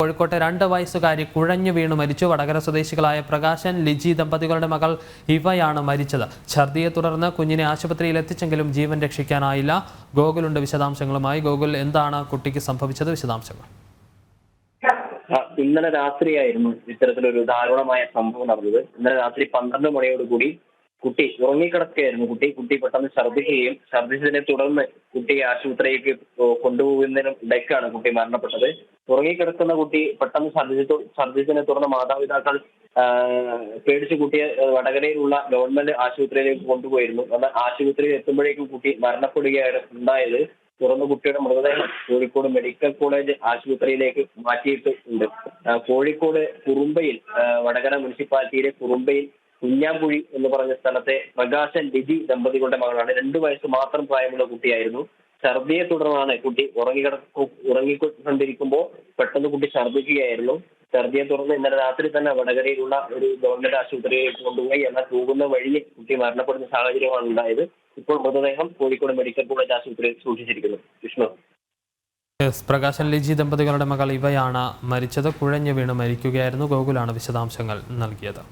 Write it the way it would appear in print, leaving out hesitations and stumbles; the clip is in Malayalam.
കോഴിക്കോട്ടെ 2 വയസ്സുകാരി കുഴഞ്ഞു വീണു മരിച്ചു. വടകര സ്വദേശികളായ പ്രകാശൻ, ലിജി ദമ്പതികളുടെ മകൾ ഇവയാണ് മരിച്ചത്. ഛർദിയെ തുടർന്ന് കുഞ്ഞിനെ ആശുപത്രിയിൽ എത്തിച്ചെങ്കിലും ജീവൻ രക്ഷിക്കാനായില്ല. ഗോകുലുണ്ട് വിശദാംശങ്ങളുമായി. ഗോകുൽ, എന്താണ് കുട്ടിക്ക് സംഭവിച്ചത്? വിശദാംശങ്ങൾ. ഇന്നലെ രാത്രിയായിരുന്നു ഇത്തരത്തിലൊരു ദാരുണമായ സംഭവം നടന്നത്. ഇന്നലെ രാത്രി 12 മണിയോടുകൂടി കുട്ടി ഉറങ്ങിക്കിടക്കുകയായിരുന്നു. കുട്ടി പെട്ടെന്ന് ഛർദ്ദിച്ചതിനെ തുടർന്ന് കുട്ടിയെ ആശുപത്രിയിലേക്ക് കൊണ്ടുപോകുന്നതിനും ഇടയ്ക്കാണ് കുട്ടി മരണപ്പെട്ടത്. ഉറങ്ങിക്കിടക്കുന്ന കുട്ടി പെട്ടെന്ന് ഛർദ്ദിച്ചതിനെ തുടർന്ന് മാതാപിതാക്കൾ പേടിച്ച് കുട്ടിയെ വടകരയിലുള്ള ഗവൺമെന്റ് ആശുപത്രിയിലേക്ക് കൊണ്ടുപോയിരുന്നു. എന്നാൽ ആശുപത്രിയിൽ എത്തുമ്പോഴേക്കും കുട്ടി മരണപ്പെടുകയാണ് ഉണ്ടായത്. തുടർന്ന് കുട്ടിയുടെ മൃതദേഹം കോഴിക്കോട് മെഡിക്കൽ കോളേജ് ആശുപത്രിയിലേക്ക് മാറ്റിയിട്ടുണ്ട്. കോഴിക്കോട് കുറുമ്പയിൽ, വടകര മുനിസിപ്പാലിറ്റിയിലെ കുറുമ്പയിൽ കുഞ്ഞാമ്പുഴി എന്ന് പറഞ്ഞ സ്ഥലത്തെ പ്രകാശൻ, ലിജി ദമ്പതികളുടെ മകളാണ്. 2 വയസ്സ് മാത്രം പ്രായമുള്ള കുട്ടിയായിരുന്നു. ഛർദിയെ തുടർന്നാണ് കുട്ടി ഉറങ്ങിക്കൊണ്ടിരിക്കുമ്പോൾ പെട്ടെന്ന് കുട്ടി ഛർദിക്കുകയായിരുന്നു. ഛർദിയെ തുടർന്ന് ഇന്നലെ രാത്രി തന്നെ വടകരയിലുള്ള ഒരു ഗവൺമെന്റ് ആശുപത്രിയിലേക്ക് കൊണ്ടുപോയി. എന്നാൽ പോകുന്ന വഴിയിൽ കുട്ടി മരണപ്പെടുന്ന സാഹചര്യമാണ് ഉണ്ടായത്. ഇപ്പോൾ മൃതദേഹം കോഴിക്കോട് മെഡിക്കൽ കോളേജ് ആശുപത്രിയിൽ സൂക്ഷിച്ചിരിക്കുന്നു. വിഷ്ണു. പ്രകാശൻ, ലിജി ദമ്പതികളുടെ മകൾ ഇവയാണ് മരിച്ചത്. കുഴഞ്ഞു വീണ് മരിക്കുകയായിരുന്നു. ഗോകുലാണ് വിശദാംശങ്ങൾ നൽകിയത്.